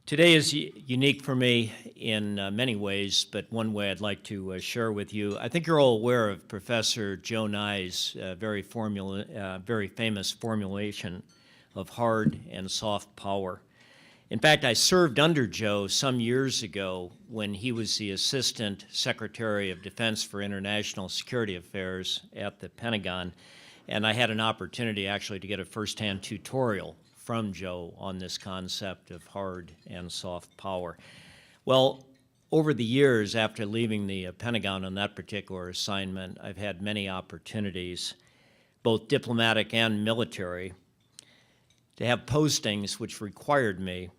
Today is unique for me in many ways, but one way I'd like to share with you. I think you're all aware of Professor Joe Nye's very famous formulation of hard and soft power. In fact, I served under Joe some years ago when he was the Assistant Secretary of Defense for International Security Affairs at the Pentagon, and I had an opportunity actually to get a firsthand tutorial from Joe on this concept of hard and soft power. Well, over the years after leaving the Pentagon on that particular assignment, I've had many opportunities, both diplomatic and military, to have postings which required me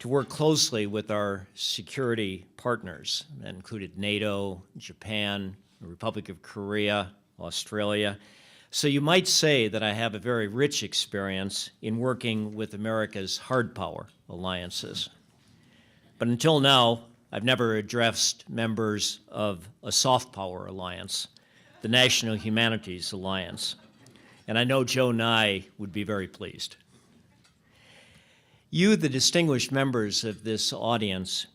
to work closely with our security partners. That included NATO, Japan, the Republic of Korea, Australia. So you might say that I have a very rich experience in working with America's hard power alliances. But until now, I've never addressed members of a soft power alliance, the National Humanities Alliance. And I know Joe Nye would be very pleased. You, the distinguished members of this audience,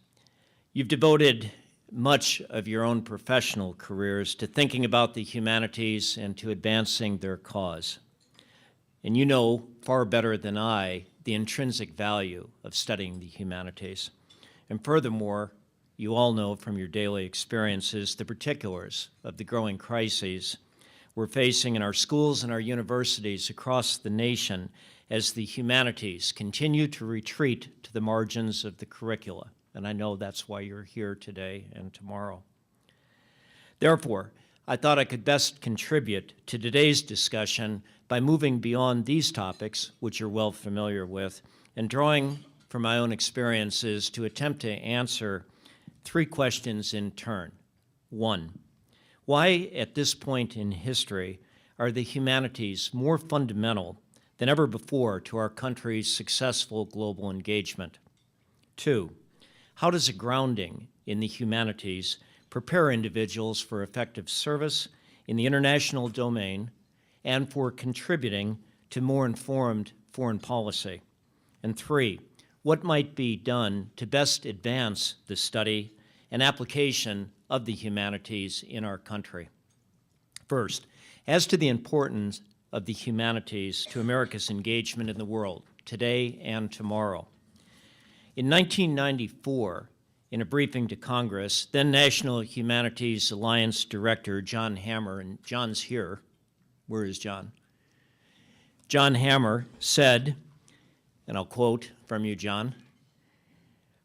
you've devoted much of your own professional careers to thinking about the humanities and to advancing their cause. And you know far better than I the intrinsic value of studying the humanities. And furthermore, you all know from your daily experiences the particulars of the growing crises we're facing in our schools and our universities across the nation as the humanities continue to retreat to the margins of the curricula. And I know that's why you're here today and tomorrow. Therefore, I thought I could best contribute to today's discussion by moving beyond these topics, which you're well familiar with, and drawing from my own experiences to attempt to answer three questions in turn. One, why at this point in history are the humanities more fundamental than ever before to our country's successful global engagement? Two, how does a grounding in the humanities prepare individuals for effective service in the international domain and for contributing to more informed foreign policy? And three, what might be done to best advance the study and application of the humanities in our country? First, as to the importance of the humanities to America's engagement in the world, today and tomorrow. In 1994, in a briefing to Congress, then National Humanities Alliance Director John Hammer, and John's here. Where is John? John Hammer said, and I'll quote from you, John,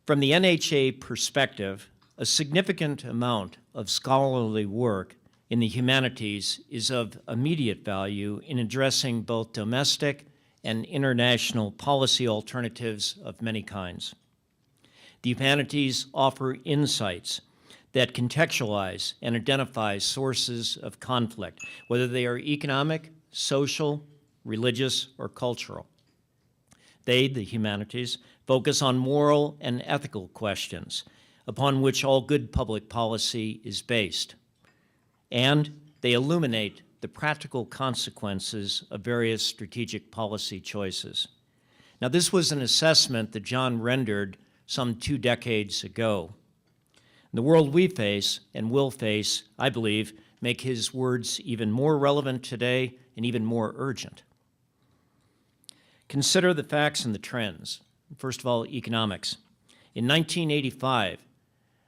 "From the NHA perspective, a significant amount of scholarly work in the humanities is of immediate value in addressing both domestic and international policy alternatives of many kinds. The humanities offer insights that contextualize and identify sources of conflict, whether they are economic, social, religious, or cultural. They, the humanities, focus on moral and ethical questions upon which all good public policy is based, and they illuminate the practical consequences of various strategic policy choices." Now, this was an assessment that John rendered some 2 decades ago. The world we face and will face, I believe, make his words even more relevant today and even more urgent. Consider the facts and the trends. First of all, economics. In 1985,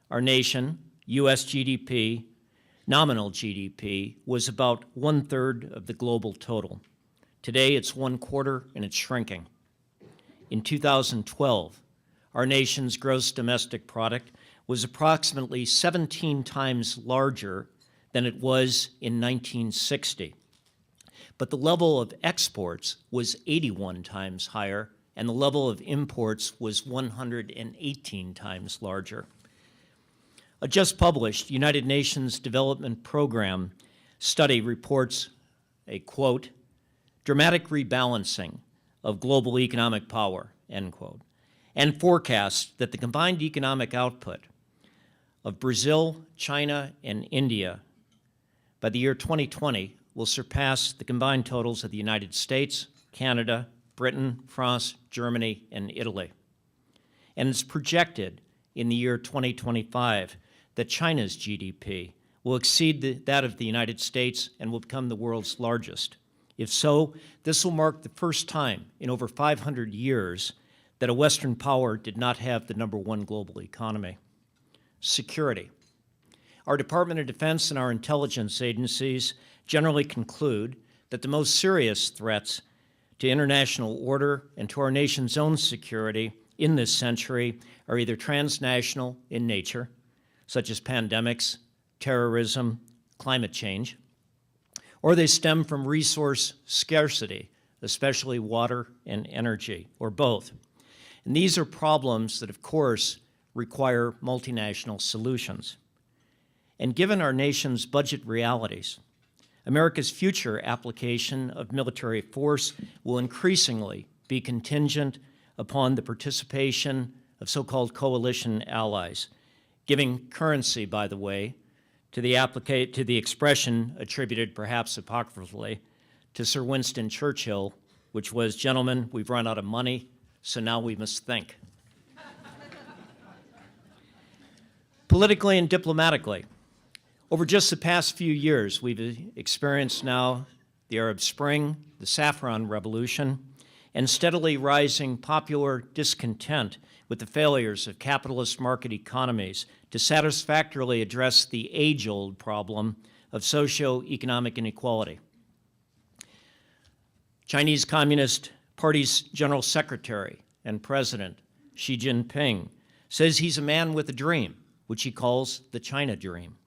our nation, U.S. GDP, nominal GDP, was about 1/3 of the global total. Today, it's 1/4 and it's shrinking. In 2012, our nation's gross domestic product was approximately 17 times larger than it was in 1960. But the level of exports was 81 times higher, and the level of imports was 118 times larger. A just published United Nations Development Program study reports a, quote, dramatic rebalancing of global economic power, end quote, and forecasts that the combined economic output of Brazil, China, and India by the year 2020 will surpass the combined totals of the United States, Canada, Britain, France, Germany, and Italy. and it's projected in the year 2025 that China's GDP will exceed that of the United States and will become the world's largest. If so, this will mark the first time in over 500 years that a Western power did not have the #1 global economy. Security. Our Department of Defense and our intelligence agencies generally conclude that the most serious threats to international order and to our nation's own security in this century are either transnational in nature, such as pandemics, terrorism, climate change, or they stem from resource scarcity, especially water and energy, or both. And these are problems that, of course, require multinational solutions. And given our nation's budget realities, America's future application of military force will increasingly be contingent upon the participation of so-called coalition allies, giving currency, by the way, to the expression attributed perhaps apocryphally to Sir Winston Churchill, which was, "Gentlemen, we've run out of money, so now we must think." Politically and diplomatically, over just the past few years, we've experienced now the Arab Spring, the Saffron Revolution, and steadily rising popular discontent with the failures of capitalist market economies to satisfactorily address the age-old problem of socio-economic inequality. Chinese Communist Party's General Secretary and President, Xi Jinping, says he's a man with a dream, which he calls the China dream,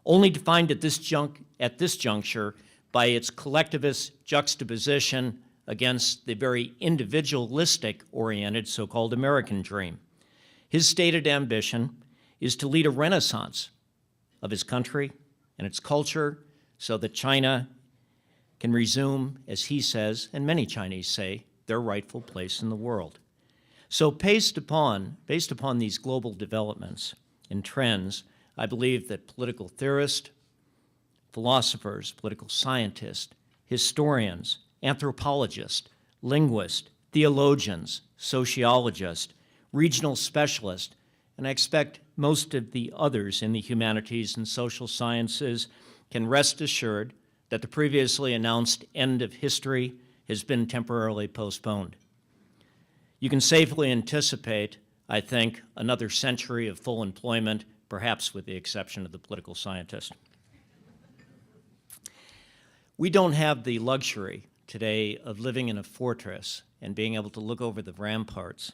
only defined at this juncture by its collectivist juxtaposition against the very individualistic-oriented so-called American dream. His stated ambition is to lead a renaissance of his country and its culture so that China can resume, as he says, and many Chinese say, their rightful place in the world. So based upon these global developments and trends, I believe that political theorists, philosophers, political scientists, historians, anthropologists, linguists, theologians, sociologists, regional specialists, and I expect most of the others in the humanities and social sciences can rest assured that the previously announced end of history has been temporarily postponed. You can safely anticipate, I think, another century of full employment, perhaps with the exception of the political scientist. We don't have the luxury today of living in a fortress and being able to look over the ramparts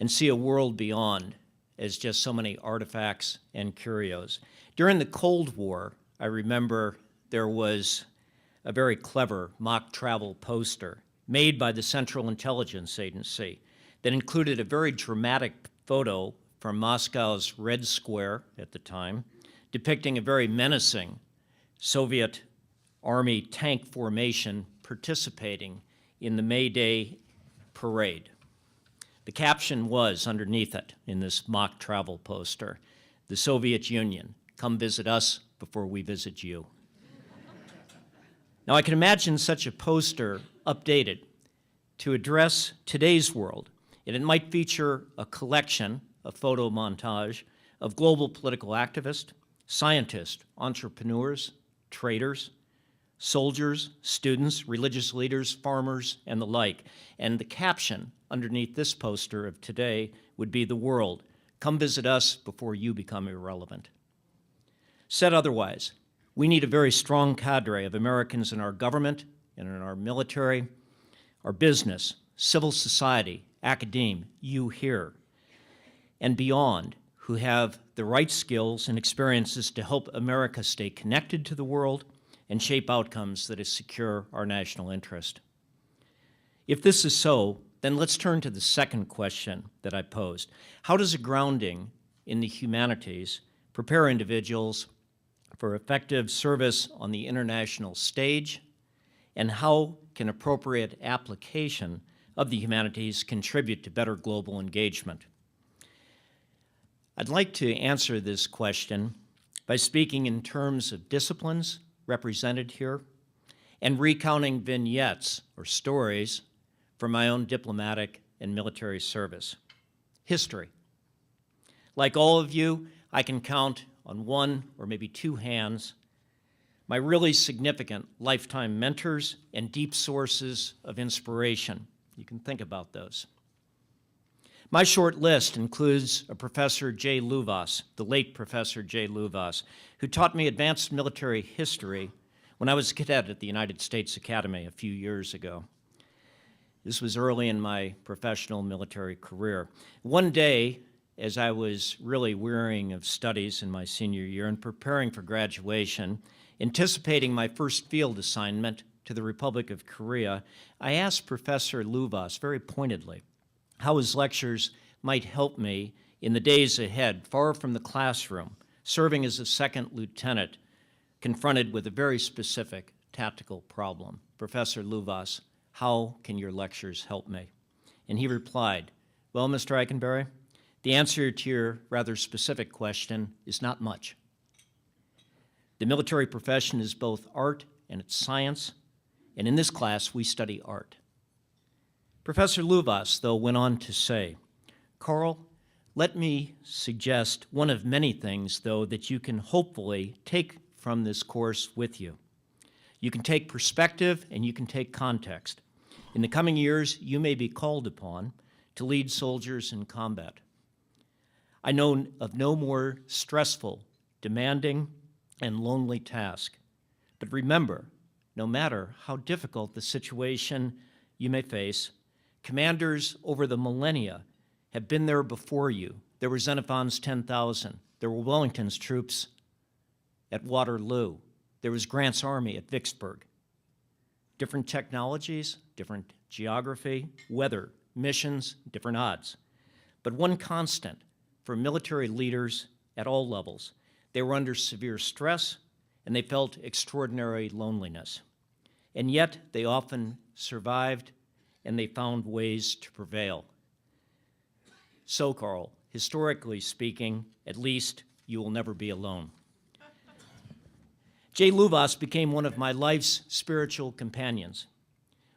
and see a world beyond as just so many artifacts and curios. During the Cold War, I remember there was a very clever mock travel poster made by the Central Intelligence Agency that included a very dramatic photo from Moscow's Red Square at the time, depicting a very menacing Soviet Army tank formation participating in the May Day parade. The caption was underneath it in this mock travel poster, "The Soviet Union, come visit us before we visit you." Now I can imagine such a poster updated to address today's world, and it might feature a collection, a photo montage of global political activists, scientists, entrepreneurs, traders, soldiers, students, religious leaders, farmers, and the like. And the caption underneath this poster of today would be "The world, come visit us before you become irrelevant." Said otherwise, we need a very strong cadre of Americans in our government and in our military, our business, civil society, academia, you here, and beyond, who have the right skills and experiences to help America stay connected to the world and shape outcomes that secure our national interest. If this is so, then let's turn to the second question that I posed. How does a grounding in the humanities prepare individuals for effective service on the international stage, and how can appropriate application of the humanities contribute to better global engagement? I'd like to answer this question by speaking in terms of disciplines represented here and recounting vignettes or stories from my own diplomatic and military service. History. Like all of you, I can count on one or maybe two hands my really significant lifetime mentors and deep sources of inspiration. You can think about those. My short list includes a Professor J. Louvas, the late Professor J. Louvas, who taught me advanced military history when I was a cadet at the United States Academy a few years ago. This was early in my professional military career. One day, as I was really wearying of studies in my senior year and preparing for graduation, anticipating my first field assignment to the Republic of Korea, I asked Professor Louvas very pointedly how his lectures might help me in the days ahead, far from the classroom, serving as a second lieutenant, confronted with a very specific tactical problem. Professor Louvas, how can your lectures help me? And he replied, well, Mr. Eikenberry, the answer to your rather specific question is not much. The military profession is both art and it's science, and in this class we study art. Professor Louvas, though, went on to say, Karl, let me suggest one of many things, though, that you can hopefully take from this course with you. You can take perspective and you can take context. In the coming years, you may be called upon to lead soldiers in combat. I know of no more stressful, demanding, and lonely task. But remember, no matter how difficult the situation you may face, commanders over the millennia have been there before you. There were Xenophon's 10,000. There were Wellington's troops at Waterloo. There was Grant's army at Vicksburg. Different technologies, different geography, weather, missions, different odds. But one constant for military leaders at all levels: they were under severe stress and they felt extraordinary loneliness. And yet they often survived and they found ways to prevail. So, Karl, historically speaking, at least you will never be alone. J. Louvas became one of my life's spiritual companions.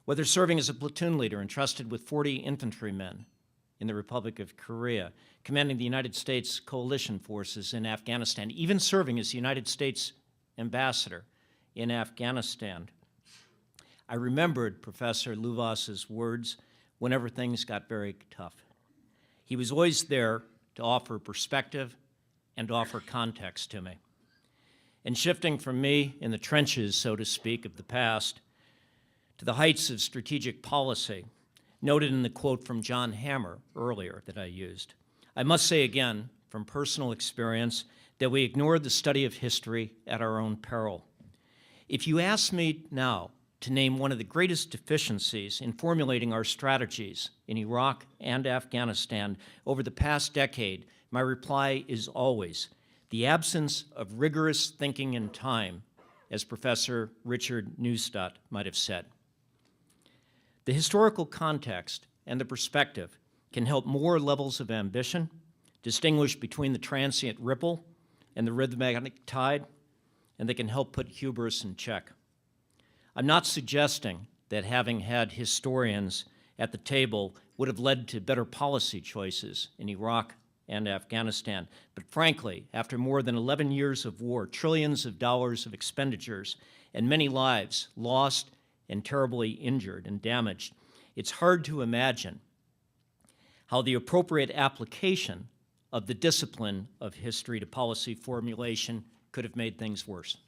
Whether serving as a platoon leader entrusted with 40 infantrymen in the Republic of Korea, commanding the United States coalition forces in Afghanistan, even serving as the United States ambassador in Afghanistan, I remembered Professor Louvas's words whenever things got very tough. He was always there to offer perspective and offer context to me. And shifting from me in the trenches, so to speak, of the past to the heights of strategic policy, noted in the quote from John Hammer earlier that I used, I must say again, from personal experience, that we ignore the study of history at our own peril. If you ask me now to name one of the greatest deficiencies in formulating our strategies in Iraq and Afghanistan over the past decade, my reply is always the absence of rigorous thinking in time, as Professor Richard Neustadt might have said. The historical context and the perspective can help more levels of ambition distinguish between the transient ripple and the rhythmic tide, and they can help put hubris in check. I'm not suggesting that having had historians at the table would have led to better policy choices in Iraq and Afghanistan, but frankly, after more than 11 years of war, trillions of dollars of expenditures, and many lives lost and terribly injured and damaged, it's hard to imagine how the appropriate application of the discipline of history to policy formulation could have made things worse.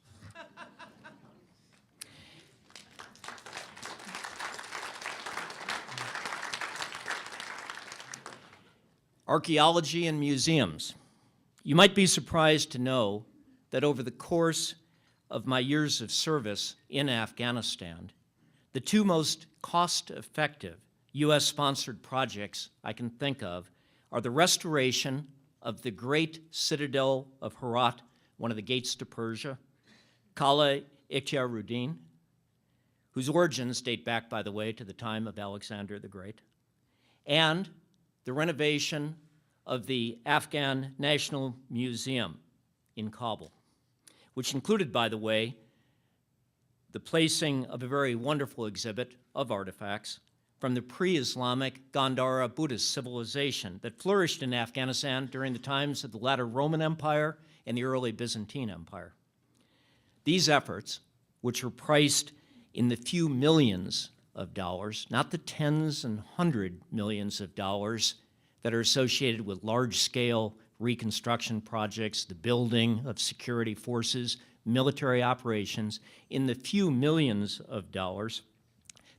Archaeology and museums. You might be surprised to know that over the course of my years of service in Afghanistan, the two most cost-effective U.S.-sponsored projects I can think of are the restoration of the great citadel of Herat, one of the gates to Persia, Kala Ikhtiyaruddin, whose origins date back, by the way, to the time of Alexander the Great, and the renovation of the Afghan National Museum in Kabul, which included, by the way, the placing of a very wonderful exhibit of artifacts from the pre-Islamic Gandhara Buddhist civilization that flourished in Afghanistan during the times of the latter Roman Empire and the early Byzantine Empire. These efforts, which were priced in the few millions of dollars, not the tens and hundred millions of dollars that are associated with large-scale reconstruction projects, the building of security forces, military operations, in the few millions of dollars,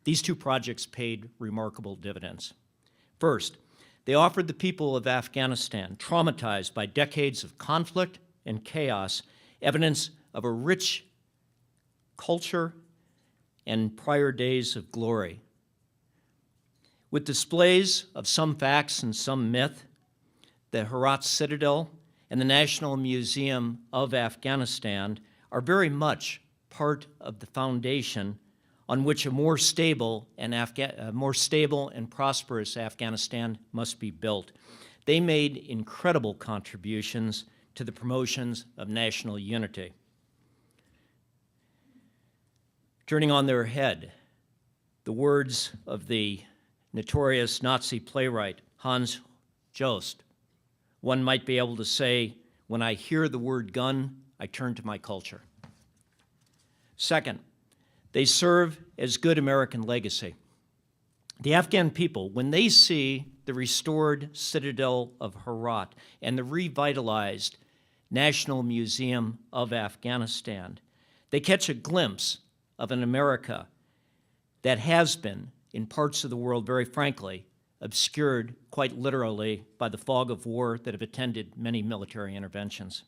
these two projects paid remarkable dividends. First, they offered the people of Afghanistan, traumatized by decades of conflict and chaos, evidence of a rich culture and prior days of glory. With displays of some facts and some myth, the Herat Citadel and the National Museum of Afghanistan are very much part of the foundation on which a more stable and prosperous Afghanistan must be built. They made incredible contributions to the promotions of national unity. Turning on their head, the words of the notorious Nazi playwright Hans Jost, one might be able to say, when I hear the word gun, I turn to my culture. Second, they serve as good American legacy. The Afghan people, when they see the restored citadel of Herat and the revitalized National Museum of Afghanistan, they catch a glimpse of an America that has been, in parts of the world, very frankly, obscured quite literally by the fog of war that have attended many military interventions.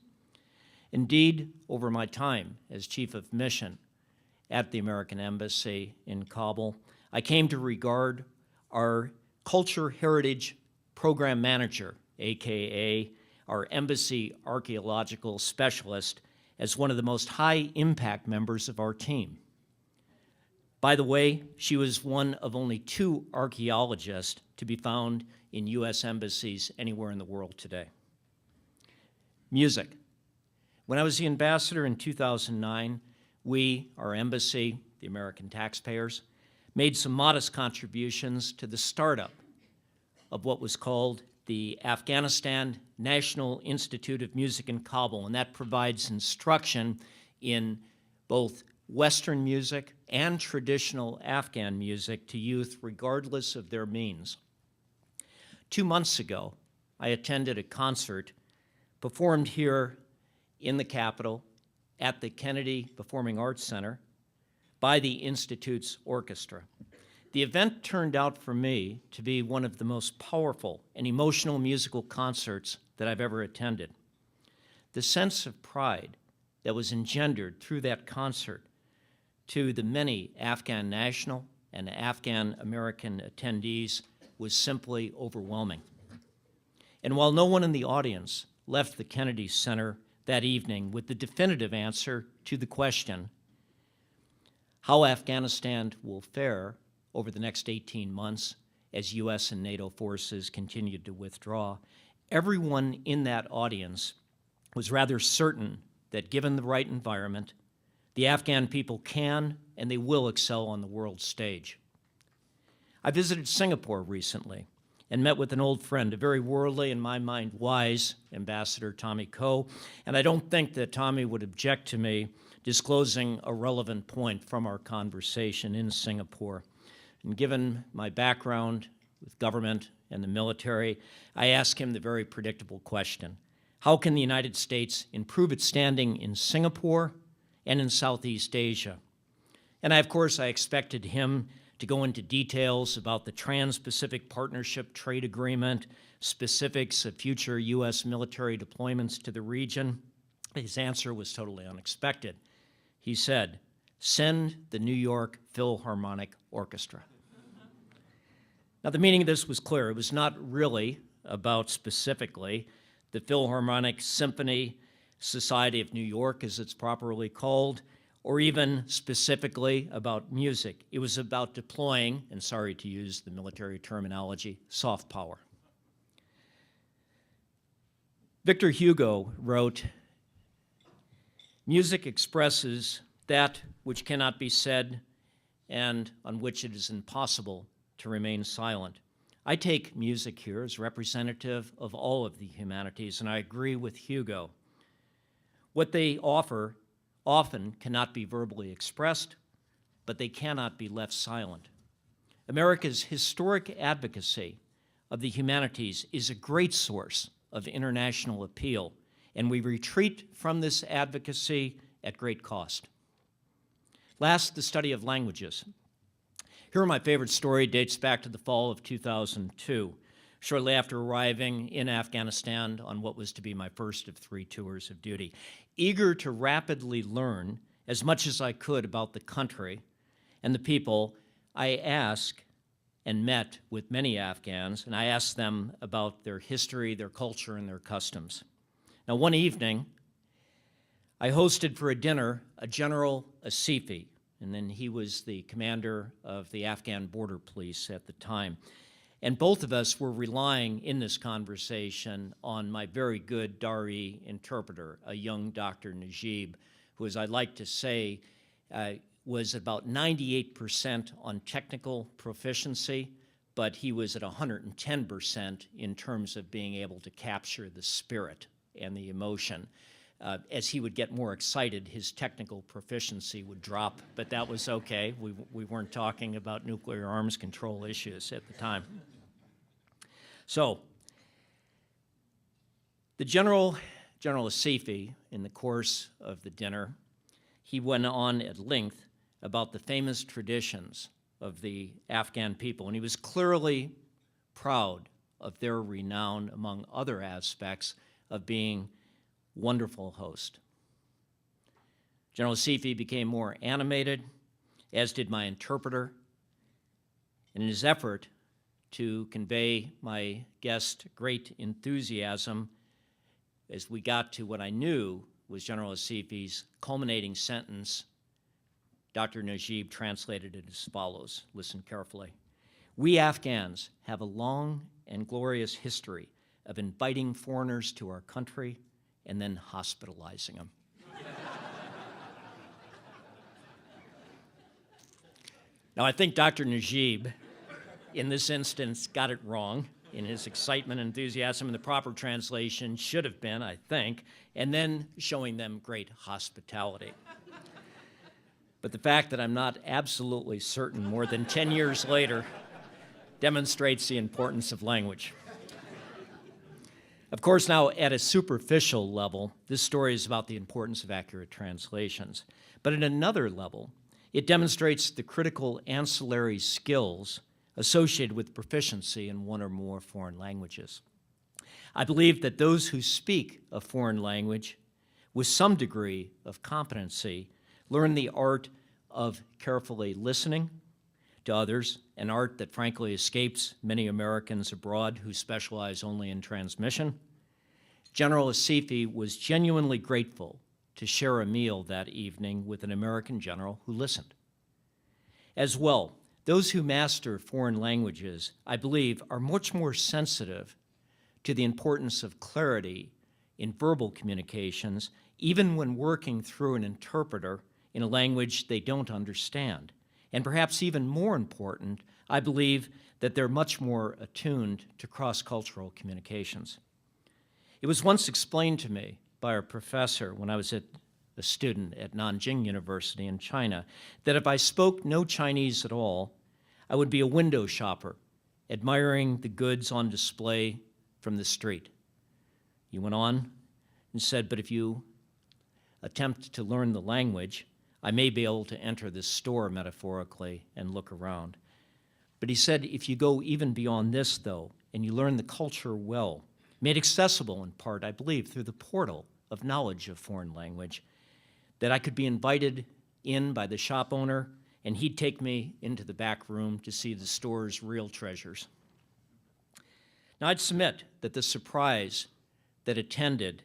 Indeed, over my time as Chief of Mission at the American Embassy in Kabul, I came to regard our Culture Heritage Program Manager, AKA our Embassy Archaeological Specialist, as one of the most high-impact members of our team. By the way, she was one of only 2 archaeologists to be found in U.S. embassies anywhere in the world today. Music. When I was the ambassador in 2009, we, our embassy, the American taxpayers, made some modest contributions to the startup of what was called the Afghanistan National Institute of Music in Kabul, and that provides instruction in both Western music and traditional Afghan music to youth regardless of their means. 2 months ago, I attended a concert performed here in the Capitol at the Kennedy Performing Arts Center by the Institute's orchestra. The event turned out for me to be one of the most powerful and emotional musical concerts that I've ever attended. The sense of pride that was engendered through that concert to the many Afghan national and Afghan American attendees was simply overwhelming. And while no one in the audience left the Kennedy Center that evening with the definitive answer to the question, how Afghanistan will fare over the next 18 months as U.S. and NATO forces continue to withdraw, everyone in that audience was rather certain that given the right environment, the Afghan people can and they will excel on the world stage. I visited Singapore recently and met with an old friend, a very worldly, in my mind, wise Ambassador Tommy Coe, and I don't think that Tommy would object to me disclosing a relevant point from our conversation in Singapore. And given my background with government and the military, I asked him the very predictable question: how can the United States improve its standing in Singapore and in Southeast Asia? And of course, I expected him to go into details about the Trans-Pacific Partnership Trade Agreement, specifics of future U.S. military deployments to the region. His answer was totally unexpected. He said, "Send the New York Philharmonic Orchestra." Now, the meaning of this was clear. It was not really about specifically the Philharmonic Symphony Society of New York, as it's properly called, or even specifically about music. It was about deploying, and sorry to use the military terminology, soft power. Victor Hugo wrote, "Music expresses that which cannot be said and on which it is impossible to remain silent. I take music here as representative of all of the humanities, and I agree with Hugo. What they offer often cannot be verbally expressed, but they cannot be left silent. America's historic advocacy of the humanities is a great source of international appeal, and we retreat from this advocacy at great cost. Last, the study of languages. Here, my favorite story dates back to the fall of 2002, shortly after arriving in Afghanistan on what was to be my first of 3 tours of duty. Eager to rapidly learn as much as I could about the country and the people, I asked and met with many Afghans, and I asked them about their history, their culture, and their customs. Now, one evening, I hosted for a dinner a General Asifi, and then he was the commander of the Afghan border police at the time. And both of us were relying in this conversation on my very good Dari interpreter, a young Dr. Najib, who, as I like to say, was about 98% on technical proficiency, but he was at 110% in terms of being able to capture the spirit and the emotion. As he would get more excited, his technical proficiency would drop, but that was okay. We weren't talking about nuclear arms control issues at the time. So, the General Asifi, in the course of the dinner, he went on at length about the famous traditions of the Afghan people, and he was clearly proud of their renown, among other aspects, of being wonderful host. General Asifi became more animated, as did my interpreter. In his effort to convey my guest great enthusiasm, as we got to what I knew was General Asifi's culminating sentence, Dr. Najib translated it as follows. Listen carefully. We Afghans have a long and glorious history of inviting foreigners to our country and then hospitalizing them. Now, I think Dr. Najib, in this instance, got it wrong in his excitement and enthusiasm, and the proper translation should have been, I think, and then showing them great hospitality. But the fact that I'm not absolutely certain more than 10 years later demonstrates the importance of language. Of course, now at a superficial level, this story is about the importance of accurate translations. But at another level, it demonstrates the critical ancillary skills associated with proficiency in one or more foreign languages. I believe that those who speak a foreign language with some degree of competency learn the art of carefully listening to others, an art that frankly escapes many Americans abroad who specialize only in transmission. General Asifi was genuinely grateful to share a meal that evening with an American general who listened. As well, those who master foreign languages, I believe, are much more sensitive to the importance of clarity in verbal communications, even when working through an interpreter in a language they don't understand. And perhaps even more important, I believe that they're much more attuned to cross-cultural communications. It was once explained to me by a professor when I was a student at Nanjing University in China that if I spoke no Chinese at all, I would be a window shopper, admiring the goods on display from the street. He went on and said, but if you attempt to learn the language, I may be able to enter this store metaphorically and look around. But he said, if you go even beyond this, though, and you learn the culture well, made accessible in part, I believe, through the portal of knowledge of foreign language, that I could be invited in by the shop owner, and he'd take me into the back room to see the store's real treasures. Now, I'd submit that the surprise that attended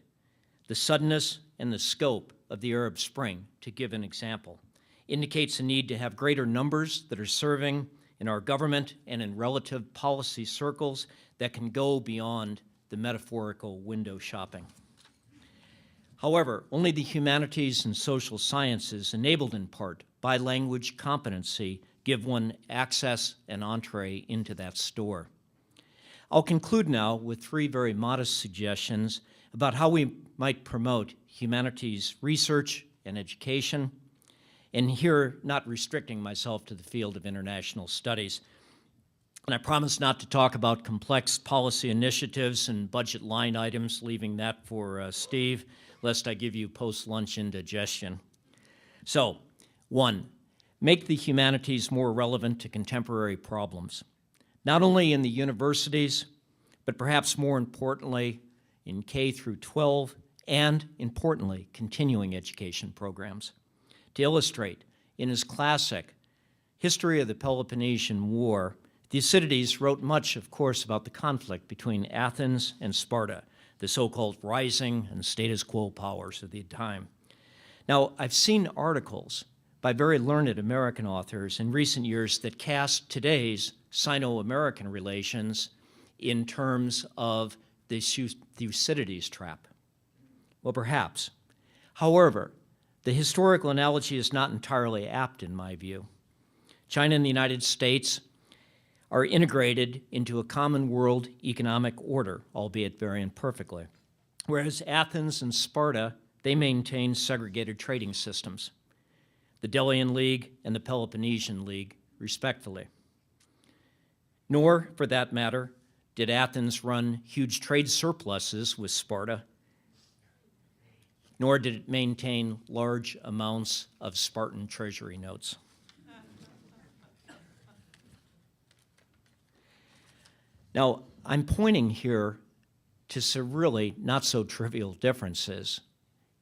the suddenness and the scope of the Arab Spring, to give an example, indicates a need to have greater numbers that are serving in our government and in relative policy circles that can go beyond the metaphorical window shopping. However, only the humanities and social sciences, enabled in part by language competency, give one access and entree into that store. I'll conclude now with 3 very modest suggestions about how we might promote humanities research and education, and here not restricting myself to the field of international studies. And I promise not to talk about complex policy initiatives and budget line items, leaving that for Steve, lest I give you post-lunch indigestion. So, 1, make the humanities more relevant to contemporary problems, not only in the universities, but perhaps more importantly, in K through 12, and importantly, continuing education programs. To illustrate, in his classic History of the Peloponnesian War, Thucydides wrote much, of course, about the conflict between Athens and Sparta, the so-called rising and status quo powers of the time. Now, I've seen articles by very learned American authors in recent years that cast today's Sino-American relations in terms of the Thucydides trap. Well, perhaps. However, the historical analogy is not entirely apt in my view. China and the United States are integrated into a common world economic order, albeit very imperfectly. Whereas Athens and Sparta, they maintain segregated trading systems, the Delian League and the Peloponnesian League, respectively. Nor, for that matter, did Athens run huge trade surpluses with Sparta, nor did it maintain large amounts of Spartan treasury notes. Now, I'm pointing here to some really not so trivial differences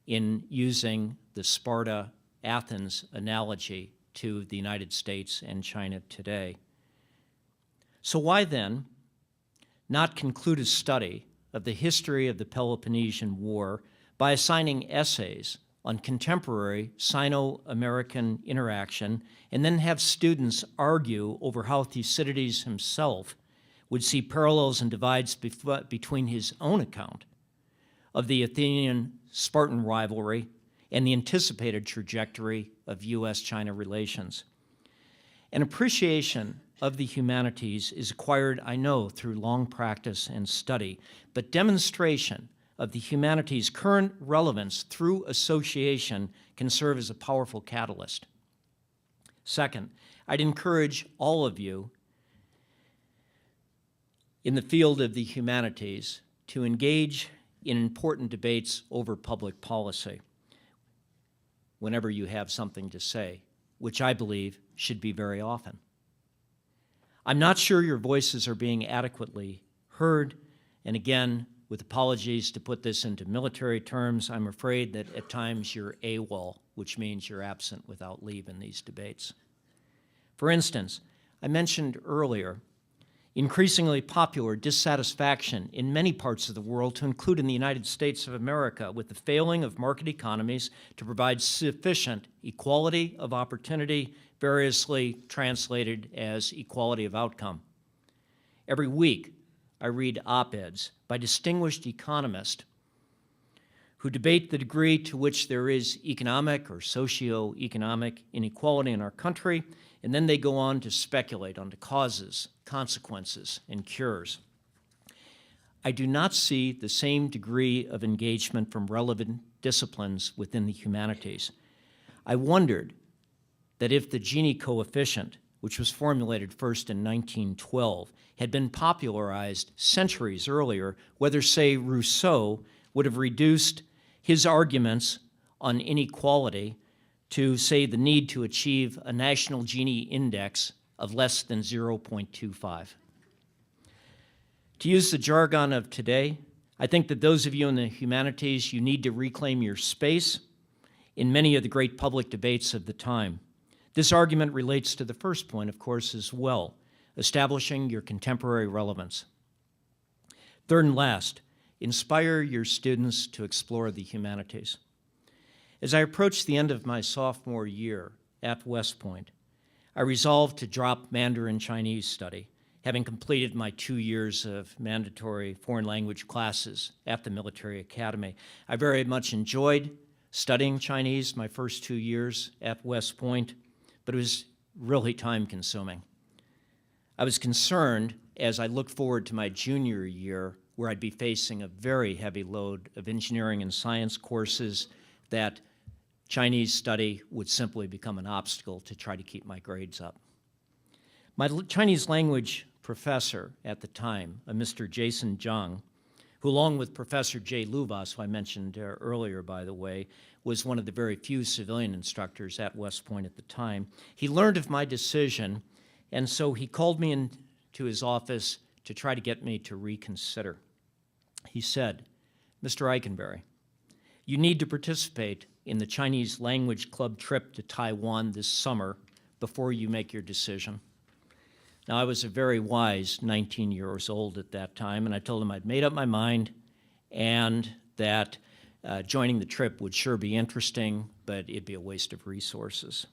in using the Sparta-Athens analogy to the United States and China today. So why then not conclude a study of the history of the Peloponnesian War by assigning essays on contemporary Sino-American interaction and then have students argue over how Thucydides himself would see parallels and divides between his own account of the Athenian-Spartan rivalry and the anticipated trajectory of U.S.-China relations. An appreciation of the humanities is acquired, I know, through long practice and study, but demonstration of the humanities' current relevance through association can serve as a powerful catalyst. Second, I'd encourage all of you in the field of the humanities to engage in important debates over public policy whenever you have something to say, which I believe should be very often. I'm not sure your voices are being adequately heard, and again, with apologies to put this into military terms, I'm afraid that at times you're AWOL, which means you're absent without leave in these debates. For instance, I mentioned earlier increasingly popular dissatisfaction in many parts of the world, to include in the United States of America, with the failing of market economies to provide sufficient equality of opportunity, variously translated as equality of outcome. Every week, I read op-eds by distinguished economists who debate the degree to which there is economic or socio-economic inequality in our country, and then they go on to speculate on the causes, consequences, and cures. I do not see the same degree of engagement from relevant disciplines within the humanities. I wondered that if the Gini coefficient, which was formulated first in 1912, had been popularized centuries earlier, whether, say, Rousseau would have reduced his arguments on inequality to, say, the need to achieve a national Gini index of less than 0.25. To use the jargon of today, I think that those of you in the humanities, you need to reclaim your space in many of the great public debates of the time. This argument relates to the first point, of course, as well, establishing your contemporary relevance. Third and last, inspire your students to explore the humanities. As I approached the end of my sophomore year at West Point, I resolved to drop Mandarin Chinese study, having completed my 2 years of mandatory foreign language classes at the military academy. I very much enjoyed studying Chinese my first 2 years at West Point, but it was really time-consuming. I was concerned as I looked forward to my junior year, where I'd be facing a very heavy load of engineering and science courses, that Chinese study would simply become an obstacle to try to keep my grades up. My Chinese language professor at the time, a Mr. Jason Zhang, who along with Professor Jay Luvas, who I mentioned earlier, by the way, was one of the very few civilian instructors at West Point at the time, he learned of my decision, and so he called me into his office to try to get me to reconsider. He said, "Mr. Eikenberry, you need to participate in the Chinese language club trip to Taiwan this summer before you make your decision." Now, I was a very wise 19 years old at that time, and I told him I'd made up my mind and that joining the trip would sure be interesting, but it'd be a waste of resources.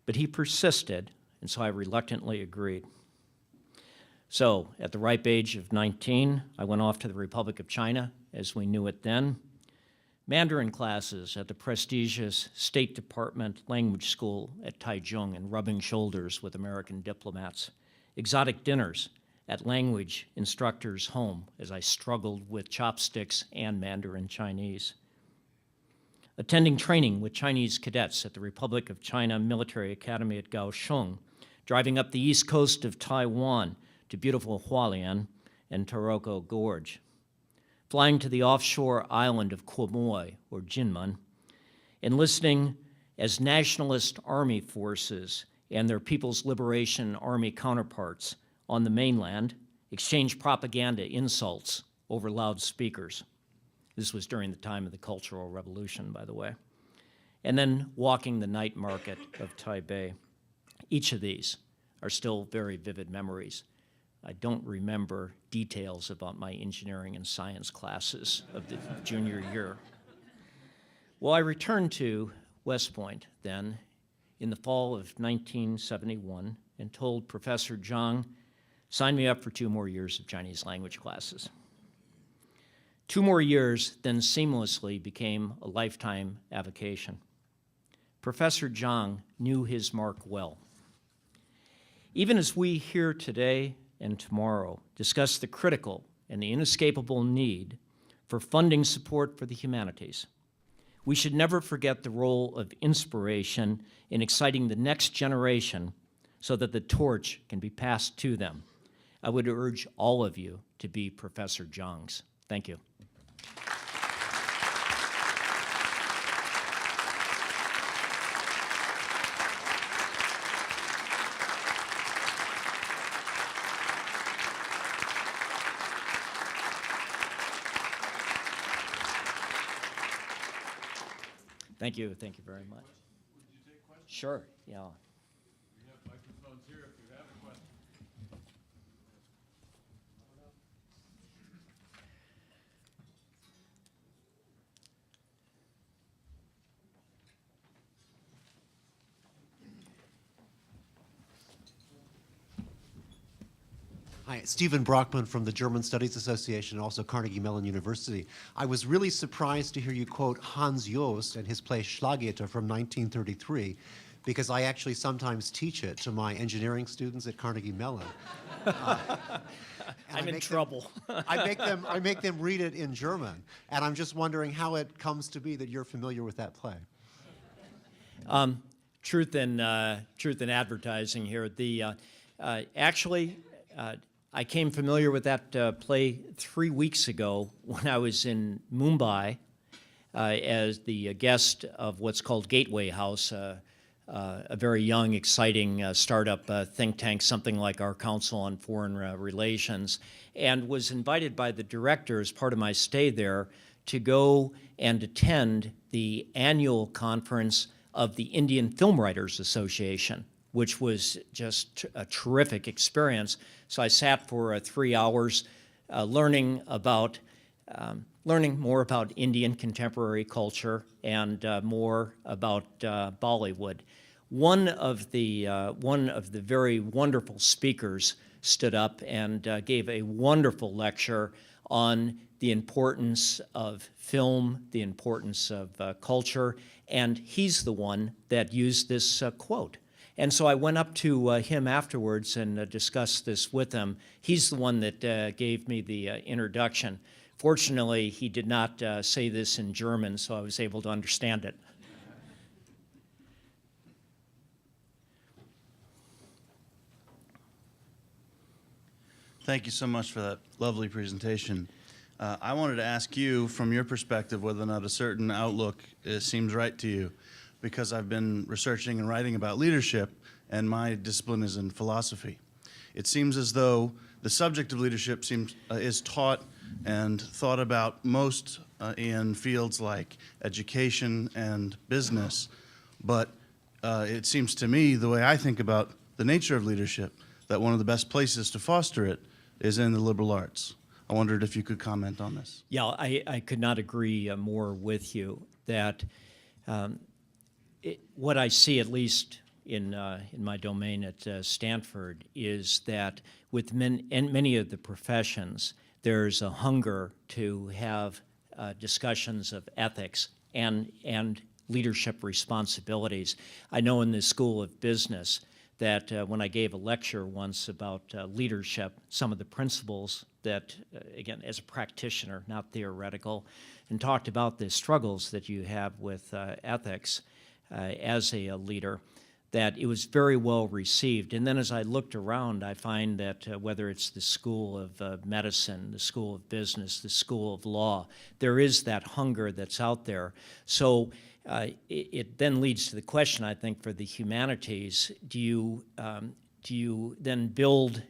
But he persisted, and so I reluctantly agreed. So, at the ripe age of 19, I went off to the Republic of China, as we knew it then. Mandarin classes at the prestigious State Department language school at Taichung and rubbing shoulders with American diplomats. Exotic dinners at language instructors' home as I struggled with chopsticks and Mandarin Chinese. Attending training with Chinese cadets at the Republic of China Military Academy at Kaohsiung, driving up the east coast of Taiwan to beautiful Hualien and Taroko Gorge, flying to the offshore island of Quemoy, or Jinmen, enlisting as nationalist army forces and their People's Liberation Army counterparts on the mainland exchange propaganda insults over loudspeakers. This was during the time of the Cultural Revolution, by the way. And then walking the night market of Taipei. Each of these are still very vivid memories. I don't remember details about my engineering and science classes of the junior year. Well, I returned to West Point then in the fall of 1971 and told Professor Zhang, sign me up for 2 more years of Chinese language classes. 2 more years then seamlessly became a lifetime avocation. Professor Zhang knew his mark well. Even as we here today and tomorrow discuss the critical and the inescapable need for funding support for the humanities, we should never forget the role of inspiration in exciting the next generation so that the torch can be passed to them. I would urge all of you to be Professor Zhang's. Thank you. Thank you very much. Would you take questions? Sure, yeah. We have microphones here if you have a question. Hi, Stephen Brockman from the German Studies Association, and also Carnegie Mellon University. I was really surprised to hear you quote Hans Jost and his play Schlageter from 1933, because I actually sometimes teach it to my engineering students at Carnegie Mellon. I'm in trouble. I make them read it in German, and I'm just wondering how it comes to be that you're familiar with that play. Truth in advertising here. Actually, I came familiar with that play 3 weeks ago when I was in Mumbai as the guest of what's called Gateway House, a very young, exciting startup think tank, something like our Council on Foreign Relations, and was invited by the director as part of my stay there to go and attend the annual conference of the Indian Film Writers Association, which was just a terrific experience. So I sat for 3 hours learning more about Indian contemporary culture and more about Bollywood. One of the very wonderful speakers stood up and gave a wonderful lecture on the importance of film, the importance of culture, and he's the one that used this quote. And so I went up to him afterwards and discussed this with him. He's the one that gave me the introduction. Fortunately, he did not say this in German, so I was able to understand it. Thank you so much for that lovely presentation. I wanted to ask you, from your perspective, whether or not a certain outlook seems right to you, because I've been researching and writing about leadership, and my discipline is in philosophy. It seems as though the subject of leadership is taught and thought about most in fields like education and business, but it seems to me, the way I think about the nature of leadership, that one of the best places to foster it is in the liberal arts. I wondered if you could comment on this. Yeah, I could not agree more with you that what I see, at least in my domain at Stanford, is that with many of the professions, there's a hunger to have discussions of ethics and leadership responsibilities. I know in the School of Business that when I gave a lecture once about leadership, some of the principles that, again, as a practitioner, not theoretical, and talked about the struggles that you have with ethics as a leader, that it was very well received. And then as I looked around, I find that whether it's the School of Medicine, the School of Business, the School of Law, there is that hunger that's out there. So it then leads to the question, I think, for the humanities: do you then build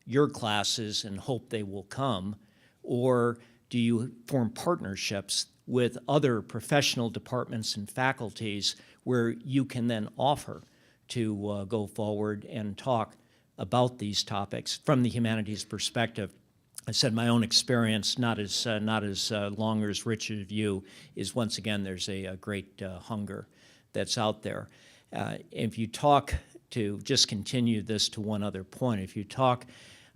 your classes and hope they will come, or do you form partnerships with other professional departments and faculties where you can then offer to go forward and talk about these topics from the humanities perspective? I said my own experience, not as long or as rich a view, is once again there's a great hunger that's out there. If you talk, to just continue this to one other point, if you talk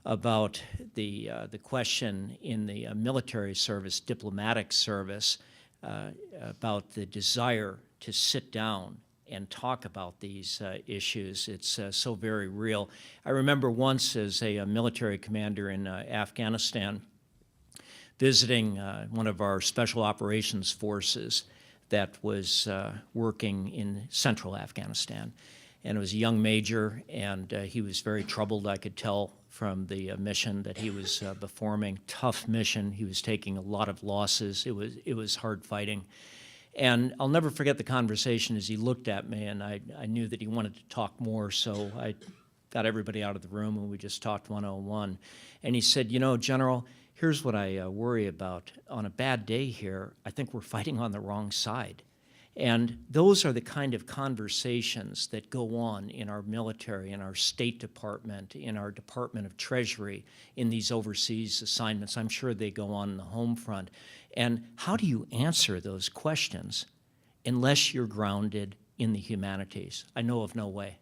about the question in the military service, diplomatic service, about the desire to sit down and talk about these issues. It's so very real. I remember once as a military commander in Afghanistan visiting one of our special operations forces that was working in central Afghanistan. And it was a young major, and he was very troubled, I could tell from the mission that he was performing. Tough mission. He was taking a lot of losses. It was hard fighting. And I'll never forget the conversation as he looked at me, and I knew that he wanted to talk more, so I got everybody out of the room, and we just talked one-on-one. And he said, you know, General, here's what I worry about. On a bad day here, I think we're fighting on the wrong side. And those are the kind of conversations that go on in our military, in our State Department, in our Department of Treasury, in these overseas assignments. I'm sure they go on in the home front. And how do you answer those questions unless you're grounded in the humanities? I know of no way.